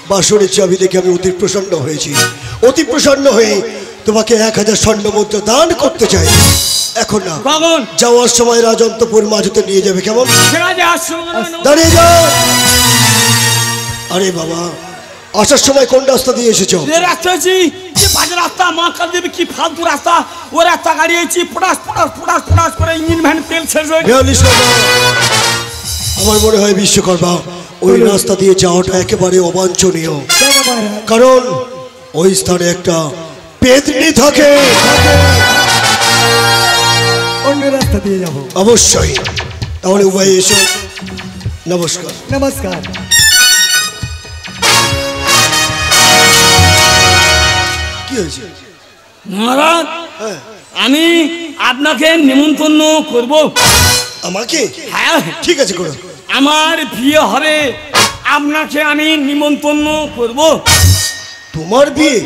বাসনের চাবি দেখে আমি অতি প্রসন্ন হয়েছি। অতি প্রসন্ন হয়ে তোমাকে 1000 স্বর্ণ মুদ্রা দান করতে চাই। এখন না, যাওয়ার সময় রাজন্তপুর মাঝুতে নিয়ে যাবে, কেমন? দাঁড়িয়ে যাও। আরে বাবা, আসার সময় কোন রাস্তা দিয়ে এসেছো? রাস্তা মা কাল দেবে, কি ফালতু রাস্তা। ও রাস্তা গাড়িয়েছি, পটাস পটাস পটাস পটাস করে ইঞ্জিন ভ্যান তেল শেষ হয়ে গেছে। আমার মনে হয় বিশ্বকর্মা, ওই রাস্তা দিয়ে যাওয়াটা একেবারে অবাঞ্ছনীয়, কারণ ওই স্থানে একটা পেতনি থাকে। অন্য রাস্তা দিয়ে যাব। অবশ্যই, তাহলে উভয় এসো। নমস্কার। নমস্কার। কি হয়েছে মহারাজ? আমি আপনাকে নিমন্ত্রণ করব। আমাকে? হ্যাঁ, ঠিক আছে, করো। আমার বিয়ে হবে, আপনাকে আমি নিমন্ত্রণ করব। তোমার বিয়ে?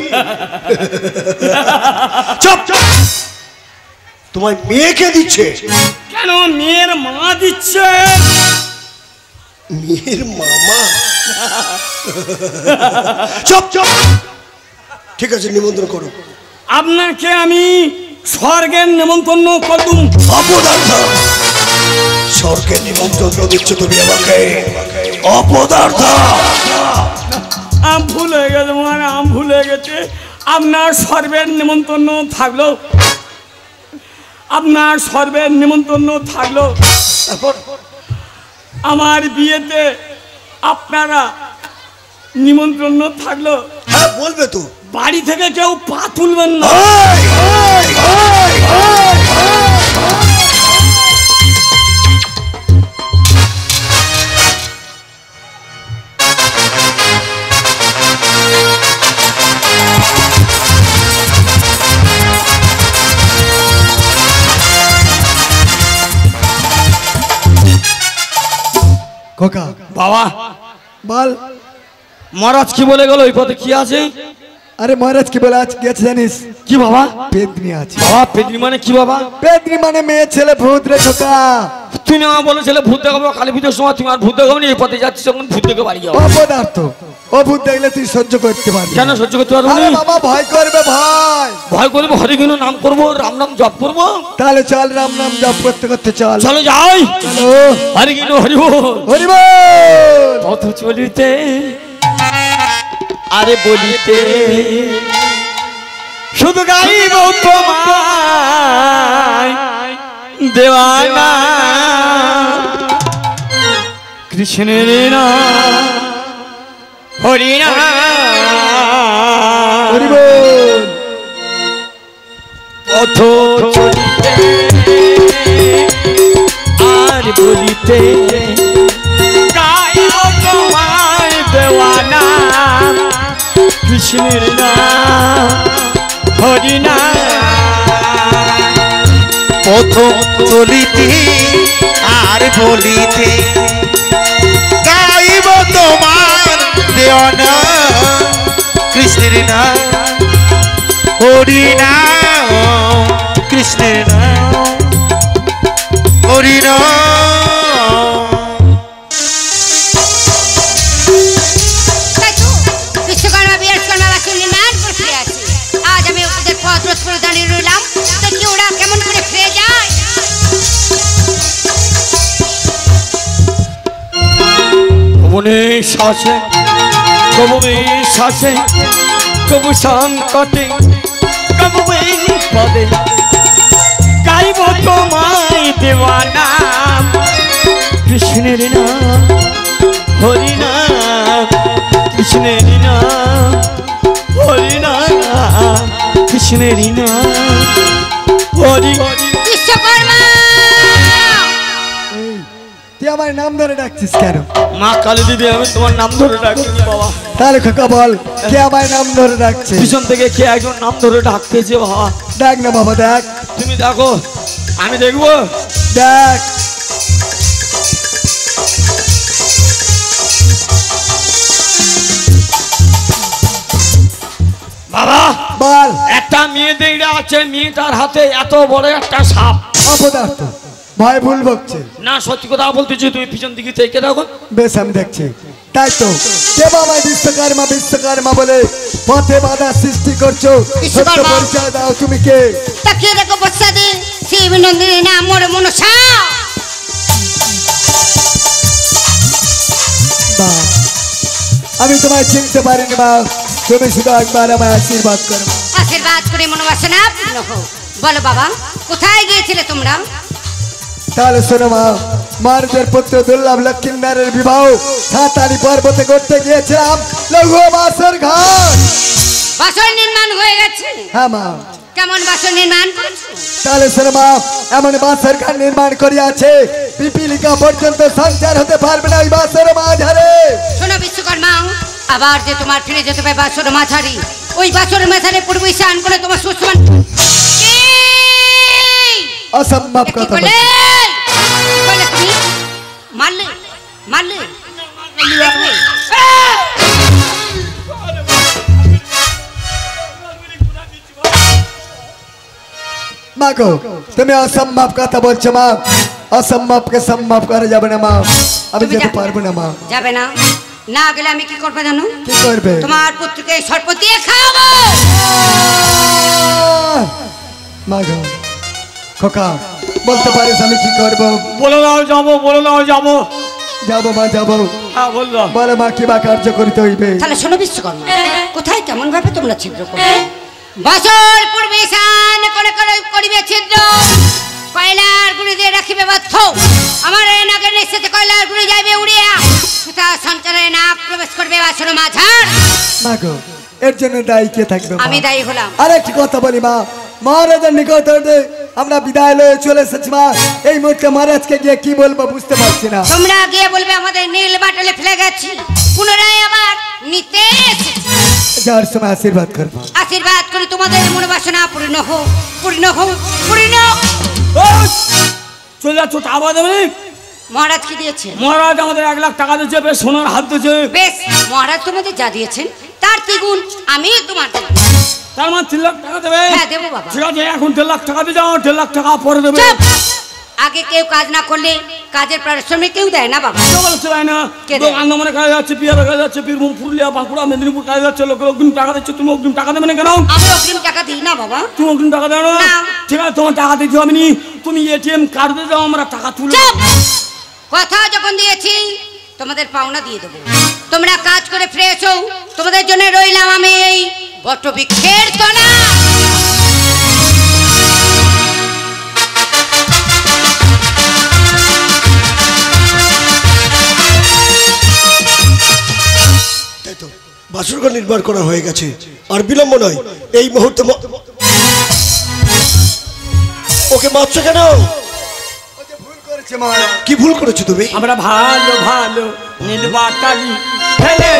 চুপ চুপ। তোমার মেয়েকে দিচ্ছে? কেন, মেয়ের মা দিচ্ছে। মেয়ের মামা? চুপ চুপ। ঠিক আছে, নিমন্ত্রণ করো। আপনাকে আমি স্বর্গের নিমন্ত্রণ করব। অপদার্থ, স্বর্গের নিমন্ত্রণ দিচ্ছ তুমি আমাকে? অপদার্থ। আম ভুল হয়ে গেছে মানে, আম ভুল হয়ে গেছে। আপনার স্বর্গের নিমন্ত্রণ থাকলো, আপনার স্বর্গের নিমন্ত্রণ থাকলো। আমার বিয়েতে আপনারা নিমন্ত্রণ থাকলো। হ্যাঁ, বলবে তো। বাড়ি থেকে কেউ পা তুলবেন না। খোকা বাবা বল, মহারাজ কি বলে গেল? ওই পথে কি আছে? আরে মহারাজ কি বলে আজ গেছে জানিস? কি বাবা? পেদনি আছে। বাবা, পেদনি মানে কি বাবা? পেদনি মানে মেয়ে ছেলে ভূত রে খোকা। তুই না বলেছিলে ভূত দেখাবো কালী পুজোর সময়, তুমি আর ভূত দেখাবো না। এই পথে যাচ্ছিস যখন ভূত দেখে বাড়ি যাও। অপদার্থ, ও ভূত দেখলে তুই সহ্য করতে পারবি? কেন সহ্য করতে পারবো? আরে বাবা ভয় করবে, ভয় ভয় করবো। হরি গুণ নাম করবো, রাম নাম জপ করবো। তাহলে চল রাম নাম জপ করতে করতে চল। চলো যাই। চলো। হরি গুণ হরি বল, হরি বল। পথ চলিতে আরে বলিতে শুধু গাইব তোমায় দেওয়ানা। কৃষ্ণের নাম হরি নাম হরি বল। পথ চলিতে আর বলিতে গাইব তোমায় দেওয়ানা। কৃষ্ণের নাম হরি নাম। প্রথম চলিতে আর বলিতে গাইব তোমার দেওয়ানা। কৃষ্ণের নাম হরি নাম। কৃষ্ণের নাম হরি নাম। বিশ্বকর্মা বৃহস্পতি বাসুনি নাচ বসে আছে। আজ আমি ওদের পথ রোধ করে দাঁড়িয়ে রইলাম, দেখি ওরা কেমন করে ফিরে যায়। মনে শ্বাসে কবু শ্বাসে কবু সংকটে কবু পদে গাইব তোমায় দেওয়ানা। কৃষ্ণের নাম হরি নাম। কৃষ্ণের নাম হরি নাম। কৃষ্ণের নাম হরি। বিশ্বকর্মা, তুই আমার নাম ধরে ডাকছিস কেন? মা কালী দিদি, আমি তোমার নাম ধরে ডাকছি বাবা। তাহলে খোকা বল, কে আমার নাম ধরে ডাকছে? পিছন থেকে কে একজন নাম ধরে ডাকতেছে বাবা। দেখ না বাবা, দেখ। তুমি দেখো, আমি দেখবো। দেখ। বাবা বল। একটা মেয়ে দেখে আছে, মেয়েটার হাতে এত বড় একটা সাপ। অপদার্থ, ভয় ভুল বকছে না, সত্যি কথা বলতেছি। তুমি পিছন দিকে থেকে দেখো। বেশ, আমি দেখছি। তাই তো দেব আমায় বিশ্বকর্মা বিশ্বকর্মা বলে পথে বাধা সৃষ্টি করছো। সত্য বিশ্বকর্মা। পরিচয় দাও, তুমি কে? তাকিয়ে দেখো প্রসাদে শিবনন্দিনী নাম মোর মনসা। মা, আমি তোমায় চিনতে পারিনি মা, তুমি শুধু একবার আমায় আশীর্বাদ করো। আশীর্বাদ করে মনোবাসনা পূর্ণ হোক। বলো বাবা, কোথায় গিয়েছিলে তোমরা? তাহলে শোনো মা, মারুদের পুত্র দুর্লভ লক্ষ্মীনারের বিবাহ সাতারি পর্বতে করতে গিয়েছিলাম লঘু বাসর ঘাট। বাসন নির্মাণ হয়ে গেছে? হ্যাঁ মা। কেমন বাসন নির্মাণ করেছো? তাহলে শোনো মা, এমন বাসর ঘাট নির্মাণ করিয়াছে পিপিলিকা পর্যন্ত সঞ্চার হতে পারবে না ওই বাসর মাঝারে। শোনো বিশ্বকর্মা, আবার যে তোমার ফিরে যেতে হবে বাসর মাঝারি, ওই বাসর মাঝারে পূর্ব ঈশান করে তোমার সুষমান অসম্ভব কি কথা বলে? বলছো। কি বলে তুমি? মারলে মারলে দেখবে? মা গো, তুমি অসম্ভব কথা বলছো মা, অসম্ভবকে সম্ভব করা যাবে না মা, আমি তুমি যেতে যাবে? পারবো না মা। যাবে না? না গেলে আমি কি করবো জানো? কি করবে? তোমার পুত্রকে সর্প দিয়ে খাওয়াবো। মা গো, খোকা বলতে পারিস আমি কি করবো? বলে দাও যাবো, বলে দাও যাবো। যাবো মা যাবো, হ্যাঁ বললাম। বলে মা কি বা কার্য করিতে হইবে। তাহলে শোনো বিশ্বকর্মা, কোথায় কেমন ভাবে তোমরা ছিদ্র করবে? বছর পূর্বে ঈশান করে করে করিবে ছিদ্র, কয়লার গুড়ি দিয়ে রাখিবে বদ্ধ। আমার এই নাগের নিশ্চিত কয়লার গুড়ি যাইবে উড়িয়া, সুতা সঞ্চারে নাক প্রবেশ করবে বাসর মাঝার। মা গো, এর জন্য দায়ী কে থাকবে মা? আমি দায়ী হলাম। আরেকটি কথা বলি মা, মহারাজের নিকট হতে আমরা বিদায় লয়ে চলে এসেছি মা, এই মুহূর্তে মহারাজকে গিয়ে কি বলবো বুঝতে পারছি না। তোমরা গিয়ে বলবে আমাদের নীল বাটলে ফেলে গেছি, পুনরায় আবার নিতে এসেছি। যাওয়ার সময় আশীর্বাদ করবো। আশীর্বাদ করি তোমাদের মনোবাসনা পূর্ণ হোক, পূর্ণ হোক, পূর্ণ। ওই, চলে যাচ্ছ তা আবার দেবে নি? মহারাজ কি দিয়েছে? মহারাজ আমাদের 1 লাখ টাকা দিয়েছে, বেশ সোনার হাত দিয়েছে। বেশ, মহারাজ তোমাদের যা দিয়েছেন তার দ্বিগুণ আমি তোমার দেব। তার মানে 3 লাখ টাকা দেবে? হ্যাঁ দেবো বাবা। ঠিক আছে, এখন 1.5 লাখ টাকা দিয়ে যাও, 1.5 লাখ টাকা পরে দেবে। চুপ! আগে কেউ কাজ না করলে কাজের পারিশ্রমিক কেউ দেয় না বাবা। কেউ বলছে তাই না? কে দেয়? লোক আন্দামানে কাজে যাচ্ছে, বিহারে কাজে যাচ্ছে, বীরভূম, পুরুলিয়া, বাঁকুড়া, মেদিনীপুর কাজে যাচ্ছে, লোকের অগ্রিম টাকা দিচ্ছে, তুমি অগ্রিম টাকা দেবে না কেন? আমি অগ্রিম টাকা দিই না বাবা। তুমি অগ্রিম টাকা দেবে না? না। ঠিক আছে, তোমার টাকা দিতে হবে নি, তুমি এটিএম কার্ড দিয়ে যাও, আমরা টাকা তুলে চুপ! কথা যখন দিয়েছি তোমাদের পাওনা দিয়ে দেবো। তোমরা কাজ করে ফ্রেশ হও, তোমাদের জন্য রইলাম আমি এই বটবৃক্ষের তলা। তাই তো বাসরঘর নির্মাণ করা হয়ে গেছে, আর বিলম্ব নয়, এই মুহূর্তে ওকে মারছো কেন? ভুল করেছে মহারাজ। কি ভুল করেছো তুমি? আমরা ভালো ভালো নীলবাটালি ফেলে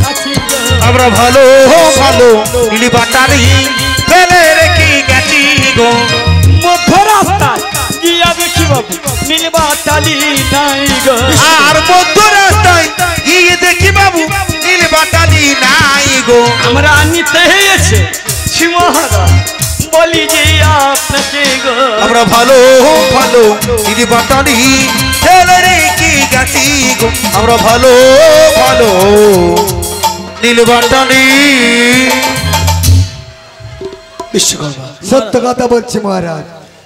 আছি গো। আমরা ভালো ভালো নীলবাটালি ফেলে রেখে গেছি গো। মধ্য রাস্তায় গিয়া দেখি বাবু নীলবাটালি নাই গো। আর মধ্য রাস্তায় গিয়ে দেখি বাবু নীলবাটালি নাই গো। আমরা নিতে এসে মহারাজ বলি যে আপনাকে গো। আমরা ভালো ভালো নীলবাটালি ফেলে রেখে গেছি গো। আমরা ভালো ভালো নীলবাটালি। বিশ্বকর্মা, সত্য কথা বলছি মহারাজ,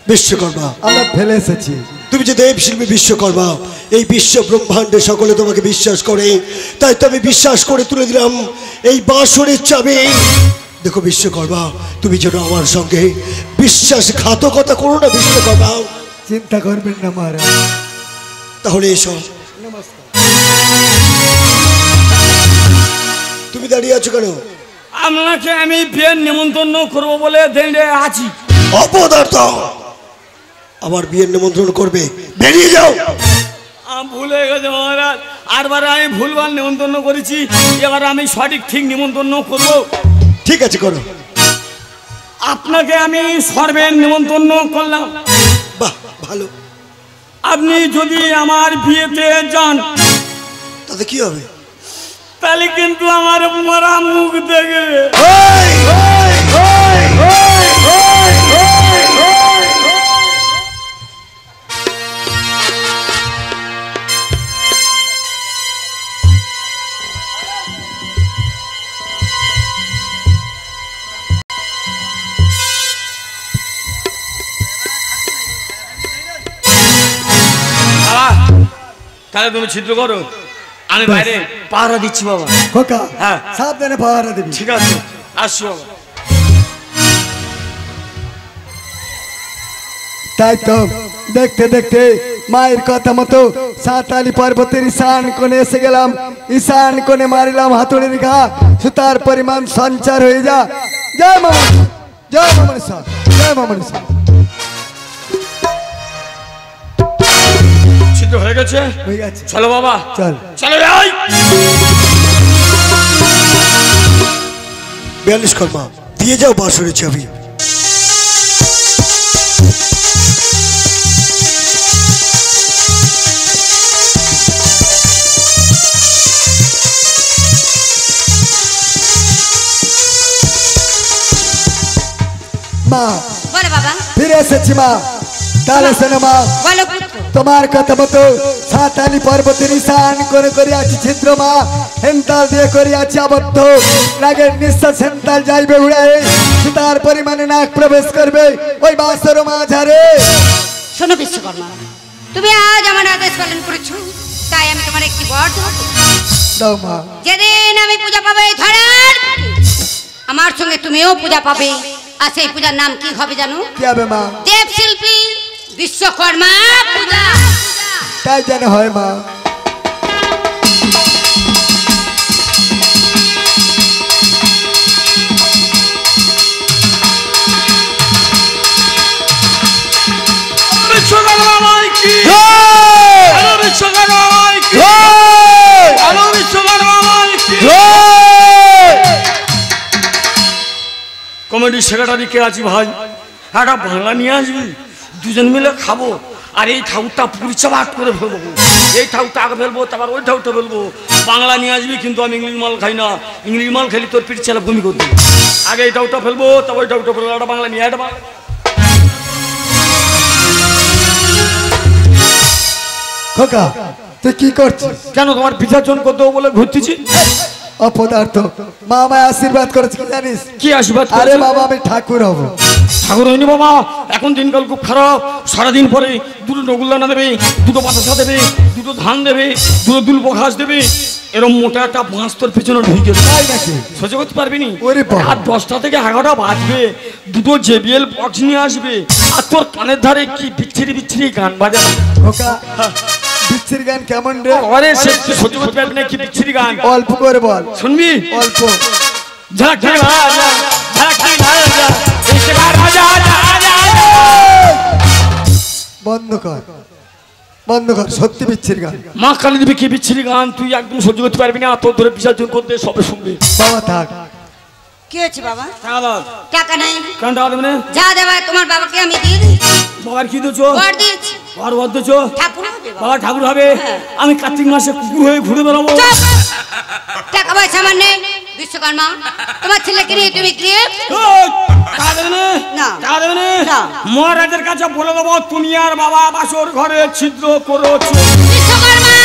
বিশ্বকর্মা, আমরা ফেলে এসেছি। তুমি যে দেব শিল্পী বিশ্বকর্মা, এই বিশ্ব ব্রহ্মাণ্ডে সকলে তোমাকে বিশ্বাস করে, তাই তো আমি বিশ্বাস করে তুলে দিলাম এই বাঁশরের চাবি। দেখো বিশ্বকর্মা, তুমি যেন আমার সঙ্গে বিশ্বাসঘাতকতা করো না বিশ্বকর্মা। চিন্তা করবেন না মহারাজ। তাহলে এসো। তুমি দাঁড়িয়ে আছো কেন? আপনাকে আমি বিয়ের নিমন্ত্রণ করবো বলে দাঁড়িয়ে আছি। অপদার্থ, আমার বিয়ের নিমন্ত্রণ করবে, বেরিয়ে যাও। ভুলে গেছে মহারাজ, আরবার আমি ভুলবার নিমন্ত্রণ করেছি, এবার আমি সঠিক ঠিক নিমন্ত্রণ করব। ঠিক আছে, করো। আপনাকে আমি সর্বের নিমন্ত্রণ করলাম। বাহ, ভালো। আপনি যদি আমার বিয়েতে যান তাতে কি হবে? তাহলে কিন্তু আমার মরা মুখ দেখবে। তাহলে তুমি ছিদ্র করো, আমি বাইরে পাহারা দিচ্ছি বাবা। খোকা হ্যাঁ। সাবধানে পাহারা দিবি। ঠিক আছে, আসছি বাবা। তাই তো দেখতে দেখতে মায়ের কথা মতো সাঁতালি পর্বতের ঈশান কোণে এসে গেলাম। ঈশান কোণে মারিলাম হাতুড়ির ঘা, সুতার পরিমাণ সঞ্চার হয়ে যা। জয় মামা, জয় মামা, জয় মামা। ছিদ্র হয়ে গেছে, হয়ে গেছে। চলো বাবা, চল চলো ভাই। 42 কর্মা দিয়ে যাও বাসরের চাবি। মা বলো বাবা, ফিরে এসেছি মা। তাহলে শোনো মা, বলো পুত্র। তোমার কথা মতো সাঁতালি পর্বতের ঈশান করে করিয়াছি ছিদ্র মা। হেন্তাল দিয়ে করিয়াছি আবদ্ধ, নাগের নিঃশ্বাস হেন্তাল যাইবে উড়াই, সুতার পরিমাণে নাক প্রবেশ করবে ওই বাসর মাঝারে। শোনো বিশ্বকর্মা, তুমি আজ আমার আদেশ পালন করেছো, তাই আমি তোমার একটি বর দেব। দাও মা। যেদিন আমি পূজা পাবে ধরার, আমার সঙ্গে তুমিও পূজা পাবে। আর সেই পূজার নাম কি হবে জানো? কি হবে মা? দেব শিল্পী বিশ্বকর্মা পূজা। তাই যেন হয় মা। বিশ্বকর্মা মাই কি, হ্যালো বিশ্বকর্মা মাই কি, হ্যালো বিশ্বকর্মা মাই কি। কমিটি সেক্রেটারি কে আছি ভাই, একটা বাংলা নিয়ে আসবি, দুজন মিলে খাবো। আর এই ঠাকুরটা পরিচাবাট করে ফেলবো, এই ঠাকুরটা আগে ফেলবো, তারপর ওই ঠাকুরটা ফেলবো। বাংলা নিয়ে আসবি, কিন্তু আমি ইংলিশ মাল খাই না। ইংলিশ মাল খেলি তোর পিঠ চালা ভূমি করবি। আগে এই ঠাকুরটা ফেলবো, তারপর ওই ঠাকুরটা ফেলবো। একটা বাংলা নিয়ে, একটা বাংলা। খোকা তুই কি করছিস? কেন তোমার বিসর্জন করতে বলে ঘুরতেছি? অপদার্থ, মা আমায় আশীর্বাদ করেছে কি জানিস? কি আশীর্বাদ? আরে বাবা আমি ঠাকুর হব। ঠাকুর হয়নি বাবা, এখন দিনকাল খুব খারাপ। সারাদিন পরে দুটো নগুল্লানা দেবে, দুটো বাতাসা দেবে, দুটো ধান দেবে, দুটো দুলবো ঘাস দেবে। এরম মোটা একটা বাঁশ তোর পেছনে ঢুকে তাই নাকি? সহ্য করতে পারবি নি? ওরে বাবা। রাত 10টা থেকে 11টা বাজবে, দুটো JBL বক্স নিয়ে আসবে, আর তোর কানের ধারে কি বিচ্ছিরি বিচ্ছিরি গান বাজাবে। খোকা বিচ্ছির গান কেমন রে? আরে সে তুই সহ্য করতে পারবি না কি বিচ্ছিরি গান? অল্প করে বল। শুনবি? অল্প। ঝাঁকি ভাজা, ঝাঁকি ভাজা, ইশকার ভাজা, বন্ধ কর, বন্ধ কর, সত্যি বিচ্ছির গান। মা কালী দেবী কি বিচ্ছিরি গান, তুই একদম সহ্য করতে পারবি না। তোর ধরে বিসর্জন করতে সবে শুনবে। বাবা থাক। কি হয়েছে বাবা? টাকা দাও। টাকা নাই। কেন টাকা দেবে না? যা দেবা তোমার বাবাকে আমি দিয়ে দিই। বাবার কি দিয়েছো? বর দিয়েছি। বর দিয়েছো? ঠাকুর হবে বাবা। বাবা ঠাকুর হবে। আমি কার্তিক মাসে কুকুর হয়ে ঘুরে বেড়াবো। চুপ! টাকা পয়সা আমার নেই। বিশ্বকর্মা, তোমার ছেলেকে নিয়ে তুমি গিয়ে ওই, টাকা দেবে না? না। টাকা দেবে না? না। মহারাজের কাছে বলে দেবো তুমি আর বাবা বাসর ঘরে ছিদ্র করেছো। বিশ্বকর্মা,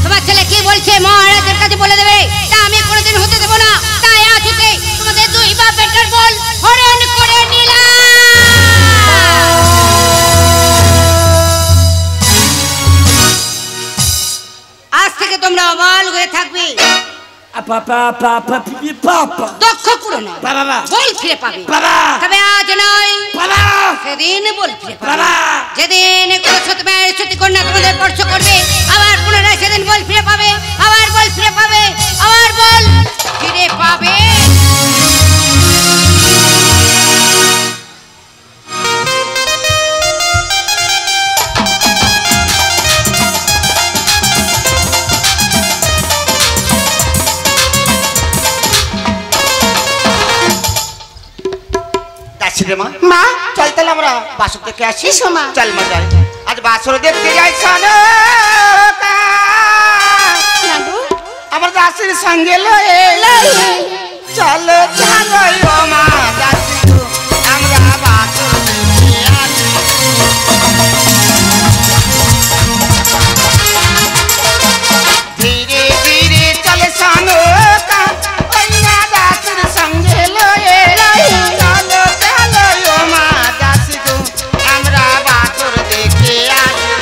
তোমার ছেলে কি বলছে মহারাজের কাছে বলে দেবে, তা আমি কোনোদিন হতে দেবো না। তাই আজ হতে তোমাদের দুই বাপ বেটার বল হরণ করে নিলাম। আজ থেকে তোমরা অবল হয়ে থাকবে। দক্ষ পুরো নয়, বল ফিরে পাবে। তবে আজ নয়, সেদিন বল ফিরে পাবে। যেদিন কোনো সত্যমের সত্যি কন্যা তোমাদের স্পর্শ করবে, আবার পুনরায় সেদিন বল ফিরে পাবে, আবার বল ফিরে পাবে, আবার বল ফিরে পাবে। মা চল তাহলে আমরা বাসর দেখে আসি। চল মা যাই, আজ বাসর দেখতে যাই। আমার দাসির সঙ্গে লয়ে চল চলো মা দাসি, আমরা বাসর দেখে আসি। ধীরে ধীরে চলে সানো ওই না দাসির সঙ্গে লয়ে চলো চলো মা দাসি, আমরা বাসর দেখে আসি।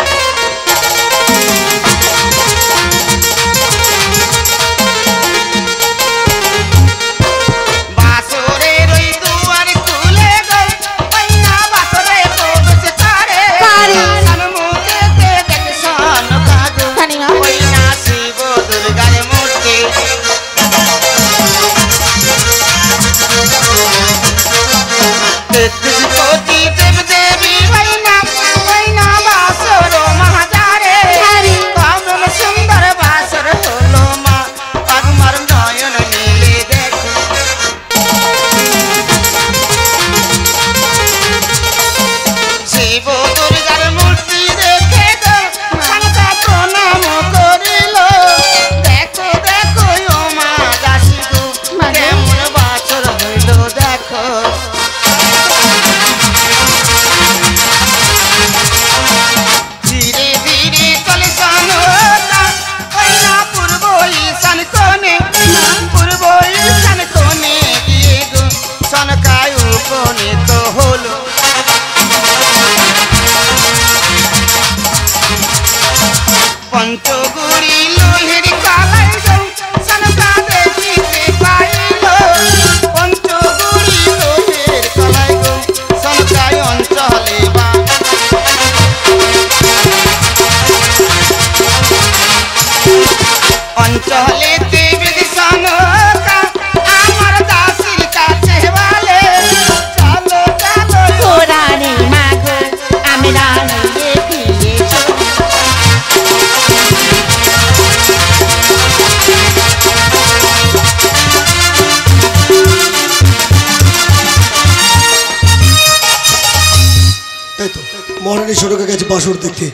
তাড়াতাড়ি সড়কে গেছে বাসর দেখতে।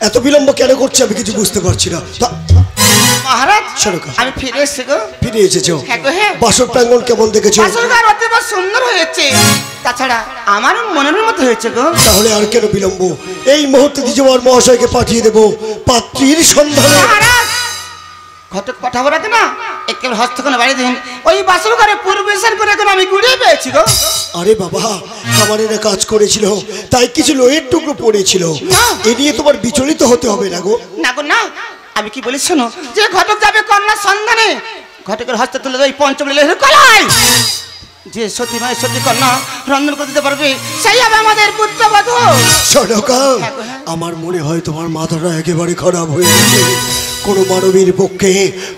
এত বিলম্ব কেন করছে আমি কিছু বুঝতে পারছি না। মহারাজ সড়কা আমি ফিরে এসেছি গো। ফিরে এসেছো? হ্যাঁ গো হ্যাঁ। বাসর প্রাঙ্গণ কেমন দেখেছো? বাসর ঘর অত্যন্ত সুন্দর হয়েছে, তাছাড়া আমার মনের মতো হয়েছে গো। তাহলে আর কেন বিলম্ব, এই মুহূর্তে দ্বিজবর মহাশয়কে পাঠিয়ে দেব পাত্রীর সন্ধানে। মহারাজ ঘটক পাঠাবো রাখে না, একেবারে হস্তক্ষণে বাড়ি দিন ওই বাসর ঘরে পরিবেশন করে এখন আমি ঘুরিয়ে পেয়েছি গো। আরে বাবা, কামারেরা কাজ করেছিল তাই কিছু লোহের টুকরো পড়েছিল, এ নিয়ে তোমার বিচলিত হতে হবে না গো। না গো না, আমি কি বলি শোনো, যে ঘটক যাবে কন্যা সন্ধানে, ঘটকের হস্তে তুলে দেয় পঞ্চমীলের কলাই, যে সতী মায়ের সতী কন্যা রন্ধন করে দিতে পারবে সেই হবে আমাদের পুত্রবধূ। সড়কা, আমার মনে হয় তোমার মাথাটা একেবারে খারাপ হয়ে গেছে। কোনো মানবীর পক্ষে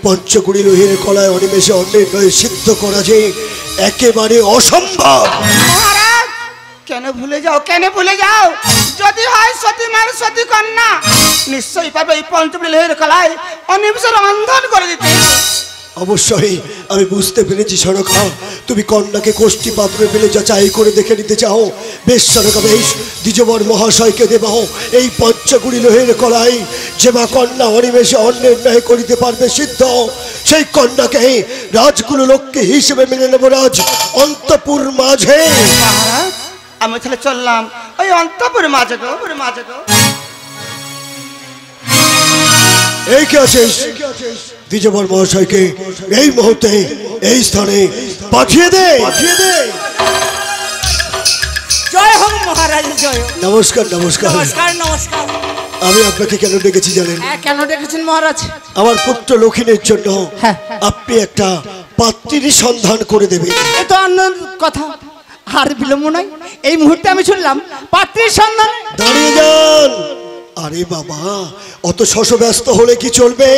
পঞ্চকুড়ি লোহের কলায় অনিমেষে অন্যের নয় সিদ্ধ করা যে একেবারে অসম্ভব। মহারাজ কেন ভুলে যাও, কেন ভুলে যাও, যদি হয় সতী মায়ের সতী কন্যা নিশ্চয়ই পাবে এই পঞ্চমী লোহের কলায় অনিমেষে রন্ধন করে দিতে। অবশ্যই আমি বুঝতে পেরেছি সড়কা, তুমি কন্যাকে কোষ্ঠী পাত্রে ফেলে যাচাই করে দেখে নিতে চাও। বেশ সড়কা বেশ, দ্বিজবর মহাশয়কে দেবাও এই পঞ্চকুড়ি লোহের কলাই, যে মা কন্যা অনিমেষে অন্যের ন্যায় করিতে পারবে সিদ্ধ, সেই কন্যাকে রাজকুল লক্ষ্মী হিসেবে মেনে নেব রাজ অন্তপুর মাঝে। মহারাজ আমি তাহলে চললাম ওই অন্তপুর মাঝে গো, মাঝে গো। এই কে আছিস? দ্বিজবর মহাশয়কে এই মুহূর্তে এই স্থানে পাঠিয়ে দে। জয় হোক মহারাজ, জয় হোক। নমস্কার নমস্কার। নমস্কার নমস্কার। আমি আপনাকে কেন ডেকেছি জানেন? কেন ডেকেছেন মহারাজ? আমার পুত্র লক্ষিণের জন্য হ্যাঁ। আপনি একটা পাত্রীর সন্ধান করে দেবেন। এ তো আনন্দ কথা, আর বিলম্ব নয়, এই মুহূর্তে আমি শুনলাম পাত্রীর সন্ধান। দাঁড়িয়ে যান। আরে বাবা, অত শশব্যস্ত হলে কি চলবে?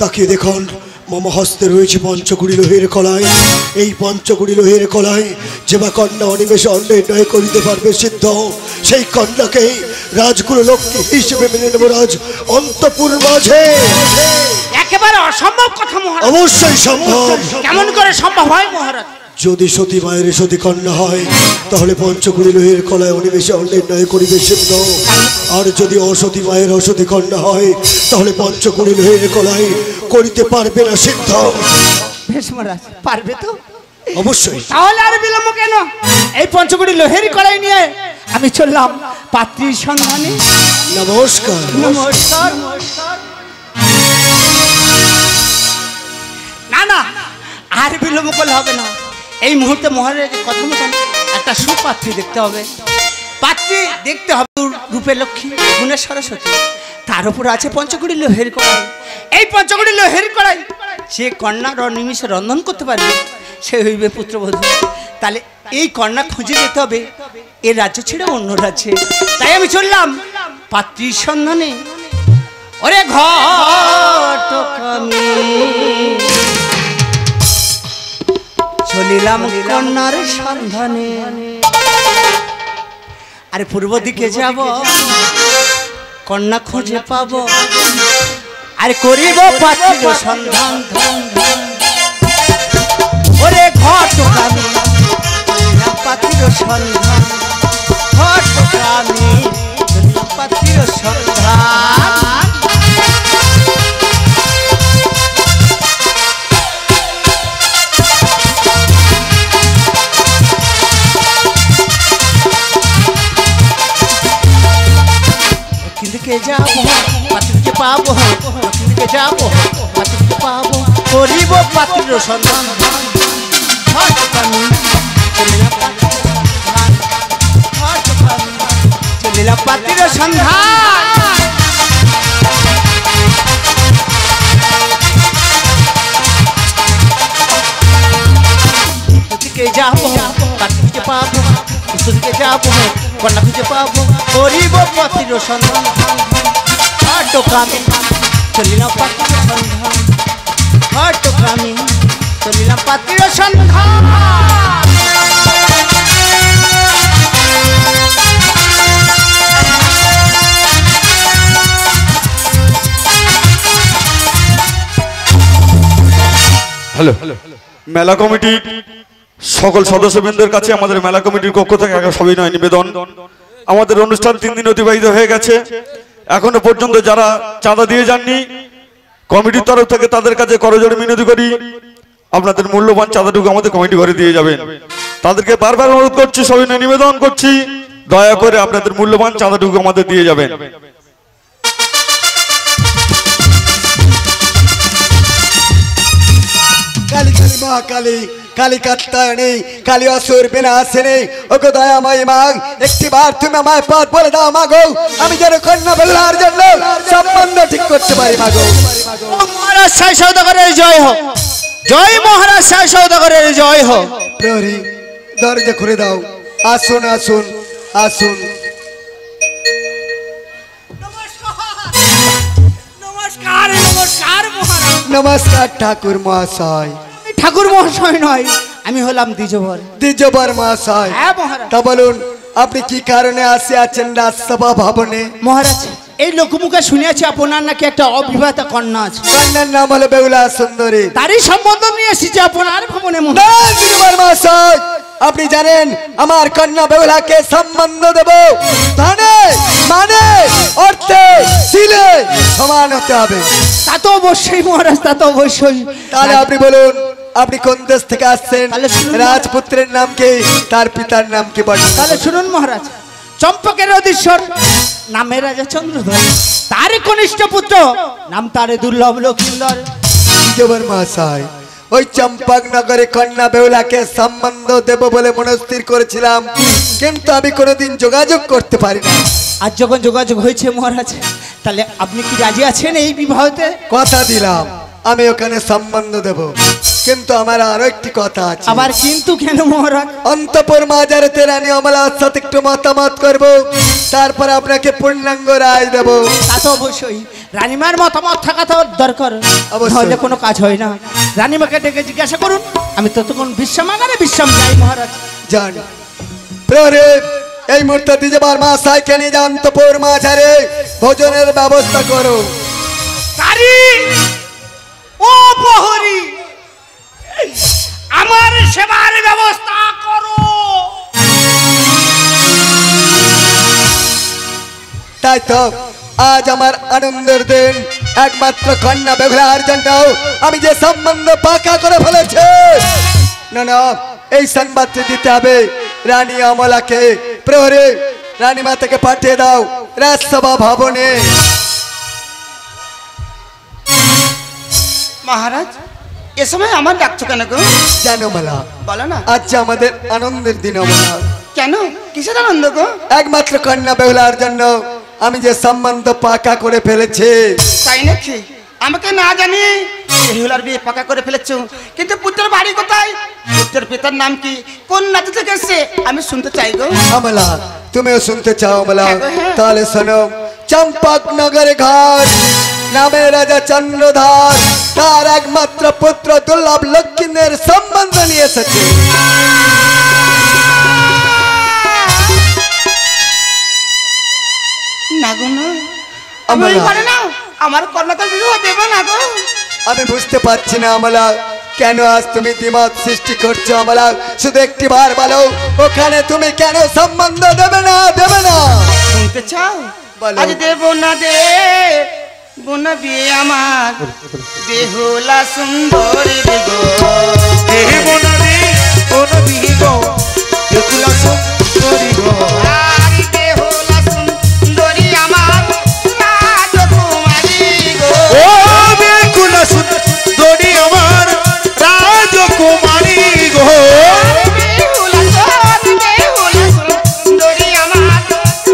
তাকে দেখুন, মম হস্তে রয়েছে পঞ্চকুড়ি লোহের কলাই। এই পঞ্চকুড়ি লোহের কলাই যে বা কন্যা অনিমেষে অন্যের নয় করিতে পারবে সিদ্ধ, সেই কন্যাকে রাজকুল লক্ষ্মী হিসেবে মেনে নেব রাজ অন্তপুর মাঝে। একেবারে অসম্ভব কথা মহারাজ। অবশ্যই সম্ভব। কেমন করে সম্ভব হয় মহারাজ? যদি সতী মায়ের সতী কন্যা হয় তাহলে পঞ্চকুড়ি লোহের কলায় অনিমেষে অন্যের ন্যায় করিবে সিদ্ধ, আর যদি অসতী মায়ের অসতী কন্যা হয় তাহলে পঞ্চকুড়ি লোহের কলায় করিতে পারবে না সিদ্ধ। বেশ মহারাজ, পারবে তো? অবশ্যই। তাহলে আর বিলম্ব কেন, এই পঞ্চকুড়ি লোহের কলাই নিয়ে আমি চললাম পাত্রীর সন্ধানে। নমস্কার। নমস্কার। না না, আর বিলম্ব করলে হবে না, এই মুহূর্তে মহারাজের কথা মতন একটা সুপাত্রী দেখতে হবে। পাত্রী দেখতে হবে রূপে লক্ষ্মী, গুণে সরস্বতী, তার উপর আছে পঞ্চকুড়ি লোহের কড়াই। এই পঞ্চকুড়ি লোহের কড়াই যে কন্যা নিমিষে রন্ধন করতে পারবে সে হইবে পুত্রবধূ। তাহলে এই কন্যা খুঁজে যেতে হবে এ রাজ্য ছেড়ে অন্য রাজ্যে। তাই আমি চললাম পাত্রীর সন্ধানে। ওরে ঘটকামি চলিলাম কন্যার সন্ধানে। আরে পূর্ব দিকে যাব, কন্যা খুঁজে পাব, আরে করিব পাত্রীর সন্ধান। ওরে ঘটকামি চলিলাম পাত্রীর সন্ধান, ঘটকামি চলিলাম পাত্রীর সন্ধান। দিকে যাবো পাত্রীকে পাবো, দিকে যাবো পাত্রীকে পাবো, করিব পাত্রীর সন্ধান। ঘটকামি চলিলাম পাত্রীর সন্ধান। দিকে যাবো পাত্রীকে পাবো, দিকে যাবো কন্যা খুঁজে পাবো, করিব পাত্রীর সন্ধান। ঘটকামি চলিলাম পাত্রীর সন্ধান, ঘটকামি চলিলাম পাত্রীর সন্ধান। হ্যালো, মেলা কমিটি সকল সদস্যবৃন্দের কাছে আমাদের মেলা কমিটির পক্ষ থেকে একটা সবিনয় নিবেদন, আমাদের অনুষ্ঠান 3 দিন অতিবাহিত হয়ে গেছে। এখনো পর্যন্ত যারা চাঁদা দিয়ে যাননি, কমিটির তরফ থেকে তাদের কাছে করজোড়ে মিনতি করি আপনাদের মূল্যবান চাঁদাটুকু আমাদের কমিটি ঘরে দিয়ে যাবেন। তাদেরকে বারবার অনুরোধ করছি, সবিনয় নিবেদন করছি, দয়া করে আপনাদের মূল্যবান চাঁদাটুকু আমাদের দিয়ে যাবেন। কালী কালী মহাকালী, কালী কাত্তায়নী, কালী অসুর বিনাশিনী, ওগো দয়াময়ী মা, একটিবার তুমি আমায় পথ বলে দাও মাগো, আমি যেন কন্যা বেহুলার জন্য সম্বন্ধ ঠিক করতে পারি মাগো। মহারাজ সাই সওদাগরের জয় হোক, জয় মহারাজ সাই সওদাগরের জয় হোক। প্রহরী দরজা খুলে দাও, আসুন আসুন আসুন। নমস্কার নমস্কার মহারাজ। নমস্কার ঠাকুর মহাশয়। ঠাকুর মহাশয় নয়, আমি হলাম দ্বিজবর। দ্বিজবর মহাশয়, হ্যাঁ মহারাজ। তা বলুন আপনি কি কারণে আসে আছেন রাজসভা ভবনে? মহারাজ, এই লোকমুখে শুনেছি আপনার নাকি একটা অবিবাহিতা কন্যা আছে। কন্যার নাম হলো বেহুলা সুন্দরী। তারই সম্বন্ধ নিয়ে এসেছি আপনার ভবনে। দ্বিজবর মহাশয়, আপনি জানেন আমার কন্যা বেহুলাকে সম্বন্ধ দেব ধনে মানে অর্থে শিলে সমান হতে হবে। তা তো অবশ্যই মহারাজ, তা তো অবশ্যই। তাহলে আপনি বলুন আপনি কোন দেশ থেকে আসছেন, তাহলে শুনুন। রাজপুত্রের নাম কি, তার পিতার নাম কি বলেন? তাহলে শুনুন মহারাজ, চম্পকের অধীশ্বর নামে রাজা চন্দ্রধর, তার কনিষ্ঠ পুত্র নাম তারে দুর্লভ লক্ষিন্দর। দ্বিজবর মহাশয়, ওই চম্পক নগরে কন্যা বেহুলাকে সম্বন্ধ দেব বলে মনস্থির করেছিলাম, কিন্তু আমি কোনোদিন যোগাযোগ করতে পারি না। আজ যখন যোগাযোগ হয়েছে মহারাজ, তাহলে আপনি কি রাজি আছেন এই বিবাহতে? কথা দিলাম আমি ওখানে সম্বন্ধ দেব, কিন্তু আমার আরো একটি কথা আছে। আবার কিন্তু কেন মহারাজ? অন্তপুর মাজারেতে রানী অমলার সাথে একটু মতামত করব, তারপর আপনাকে পূর্ণাঙ্গ রায় দেব। তা তো অবশ্যই, রানীমার মতামত থাকা তো দরকার, অবশ্যই। তাহলে কোনো কাজ হয় না। রানীমাকে ডেকে জিজ্ঞাসা করুন, আমি ততক্ষণ বিশ্রামাগারে বিশ্রাম যাই মহারাজ। যান প্রহরী, এই মুহূর্তে দ্বিজবর মহাশয়কে নিয়ে যান অন্তপুর মাজারে, ভোজনের ব্যবস্থা করো। তারি ও প্রহরী, আমার সেবার ব্যবস্থা করো। তাই তো আজ আমার আনন্দের দিন, একমাত্র কন্যা বেহুলার জন্য আমি যে সম্বন্ধ পাকা করে ফেলেছি। না না, এই সংবাদটি দিতে হবে রানী অমলাকে। প্রহরী, রানীমা থেকে পাঠিয়ে দাও রাজসভা ভবনে। মহারাজ, এ সময় আমার ডাকছো কেন গো? জানো অমলা, বলো না। আজ যে আমাদের আনন্দের দিন অমলা। কেন, কিসের আনন্দ গো? একমাত্র কন্যা বেহুলার জন্য আমি যে সম্বন্ধ পাকা করে ফেলেছি। তাই নাকি? আমাকে না জানি বেহুলার বিয়ে পাকা করে ফেলেছো, কিন্তু পুত্রের বাড়ি কোথায়, পুত্রের পিতার নাম কি, কোন নাতি থেকে এসছে, আমি শুনতে চাই গো। অমলা, তুমিও শুনতে চাও অমলা? হ্যাঁ গো, হ্যাঁ। তাহলে শোনো, চম্পক নগরে ঘর নামে রাজা চন্দ্রধর তার একমাত্র পুত্র দুর্লভ লক্ষ্মীদের সম্বন্ধ নিয়ে এসেছে। না গো না, আমি অমলা, পারে না, আমার কন্যাকে বিবাহ দেব না গো। আমি বুঝতে পারছি না অমলা, কেন আজ তুমি দ্বিমত সৃষ্টি করছো অমলা? শুধু একটি বার বলো, ওখানে তুমি কেন সম্বন্ধ দেবে না? দেবে না শুনতে চাও? বলো। আজ দেব না দে বোনা বিয়ে আমার বেহুলা সুন্দরী গো। দেবনা দে কোন বিগো বেহুলা সুন্দরী গো। আর বেহুলা সুন্দরী আমার রাজকুমারী গো। ও বেহুলা সুন্দরী আমার রাজকুমারী গো। বেহুলা সুন্দরী আমার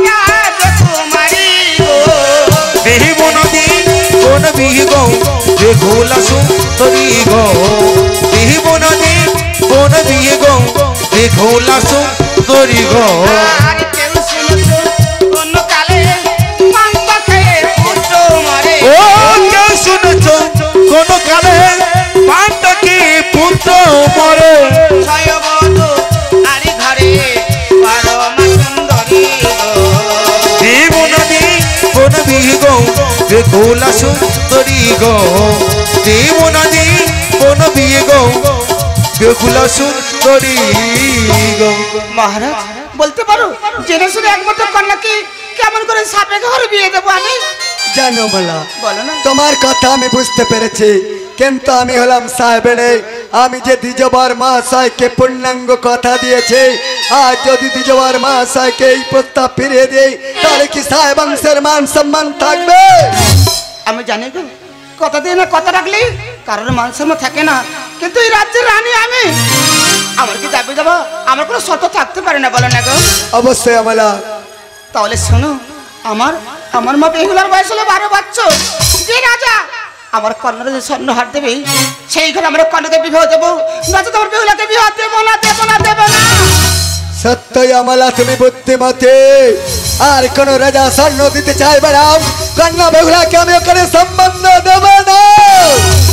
রাজকুমারী গো। দেবনা দে কোন বিগো বেহুলা সুন্দরী গো। দেবনা দে কোন বিগো বেহুলা সুন্দরী গো। আর কেউ শুনছো অন্য কালে মাংস খেয়ে পুত্র মারে। ও কেউ শুনেছ কোন কালে পান্ডাকে পুত্র মরে। ছয়বধ আরি ঘরে পরমা সুন্দরী গো। দেবনাদি কোন বিগো বেহুলা সুন্দরী গো। দেবনাদি কোন বিগো বেহুলা সুন্দরী গো। মহারাজ, বলতে পারো জেনে শুনে একমাত্র কন্যাকে কেমন করে সাপে ঘরে বিয়ে দেবো আমি? জানো বলা, বলো না। তোমার কথা আমি বুঝতে পেরেছি, কিন্তু আমি হলাম সাহেবের, আমি যে দ্বিজবর মহাশয়কে পূর্ণাঙ্গ কথা দিয়েছি, আর যদি দ্বিজবর মহাশয়কে এই প্রস্তাব ফিরিয়ে দেই তাহলে কি সাহেব বংশের মান সম্মান থাকবে? আমি জানি গো, কথা দিয়ে না কথা রাখলে কারোর মান সম্মান থাকে না, কিন্তু এই রাজ্যের রানী আমি, আমার কি যাবে যাবো, আমার কোনো শর্ত থাকতে পারে না, বলো না গো? অবশ্যই আমলা। তাহলে শোনো, আমার মা বেহুলার বয়স হলো 12 বছর, যে রাজা আমার কন্যার যে স্বর্ণ হার দেবে সেই ঘরে আমার কন্যাকে বিবাহ দেবো, নয়তো তোমার বেহুলাকে বিবাহ দেবো না, দেবো না, দেবো না। সত্যই আমলা, তুমি বুদ্ধিমতী। আর কোন রাজা স্বর্ণ দিতে চাইবে না, কন্যা বেহুলাকে আমি ওখানে সম্বন্ধ দেব না।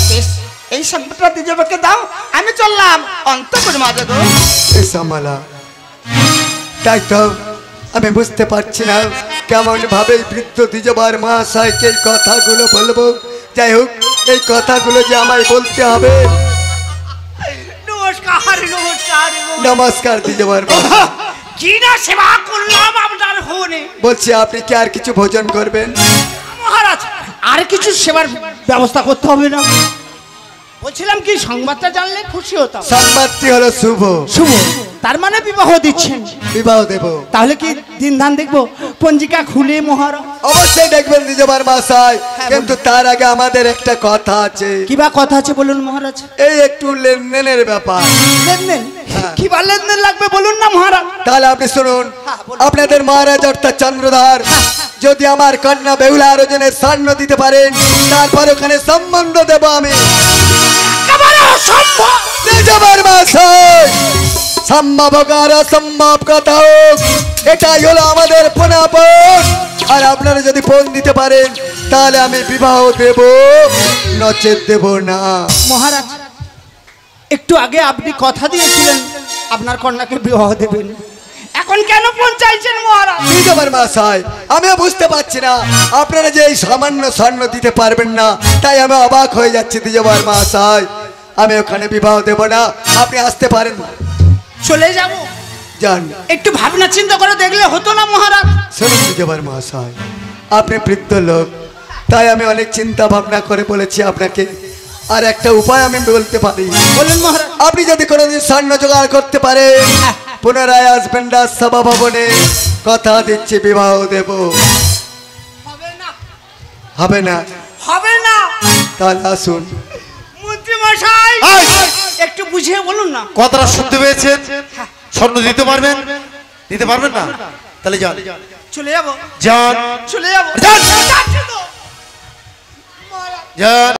বেশ, এই সম্পদটা দ্বিজবরকে দাও, আমি চললাম অন্তঃপুর মাঝে গো। এস আমলা, তাই তো আমি বুঝতে পারছি না কেমন ভাবে বৃদ্ধ দ্বিজবর মহাশয়কে এই কথাগুলো বলবো। যাই হোক, এই কথাগুলো যে আমায় বলতে হবে। নমস্কার নমস্কার। নমস্কার দ্বিজবর মহাশয়। কি না সেবা করলাম আপনার হনে। বলছি আপনি কি আর কিছু ভোজন করবেন? মহারাজ, আর কিছু সেবার ব্যবস্থা করতে হবে না? বলছিলাম কি সংবাদটা জানলে খুশি হতাম। সংবাদটি হলো শুভ। শুভ, তার মানে বিবাহ দিচ্ছেন? বিবাহ দেব। তাহলে কি দিন ধান দেখবো, পঞ্জিকা খুলে মহারাজ? অবশ্যই দেখবেন দ্বিজবর মহাশয়, কিন্তু তার আগে আমাদের একটা কথা আছে। কি বা কথা আছে বলুন মহারাজ? এই একটু লেনদেনের ব্যাপার। লেনদেন? হ্যাঁ। কি বা লেনদেন লাগবে বলুন না মহারাজ? তাহলে আপনি শুনুন, আপনাদের মহারাজ অর্থাৎ চন্দ্রধার যদি আমার কন্যা বেহুলা আয়োজনে স্বর্ণ দিতে পারেন, তারপর ওখানে সম্বন্ধ দেব আমি। দ্বিজবর মহাশয়, সম্ভব হোক আর অসম্ভব কথা হোক, এটাই হলো আমাদের পনাপন। আর আপনারা যদি ফোন দিতে পারেন তাহলে আমি বিবাহ দেব, নচেত দেব না। মহারাজ, একটু আগে আপনি কথা দিয়েছিলেন আপনার কন্যাকে বিবাহ দেবেন, এখন কেন ফোন চাইছেন মহারাজ? দ্বিজবর মহাশয়, আমিও বুঝতে পারছি না আপনারা যে এই সামান্য স্বর্ণ দিতে পারবেন না, তাই আমি অবাক হয়ে যাচ্ছি। দ্বিজবর মহাশয়, আমি ওখানে বিবাহ দেব না, আপনি আসতে পারেন। চলে যাব? যান। একটু ভাবনা চিন্তা করে দেখলে হতো না মহারাজ? শুনুন দ্বিজবর মহাশয়, আপনি বৃদ্ধ লোক, তাই আমি অনেক চিন্তা ভাবনা করে বলেছি আপনাকে। আর একটা উপায় আমি বলতে পারি। বলুন মহারাজ। আপনি যদি কোনোদিন স্বর্ণ জোগাড় করতে পারেন, পুনরায় আসবেন রাজসভা ভবনে, কথা দিচ্ছি বিবাহ দেব। হবে না। হবে না? হবে না। তাহলে আসুন। মন্ত্রী মশাই, একটু বুঝিয়ে বলুন না। কথাটা শুনতে পেয়েছেন? স্বর্ণ দিতে পারবেন? দিতে পারবেন না? তাহলে যান। চলে যাব? যান। চলে যাব? যান। যান।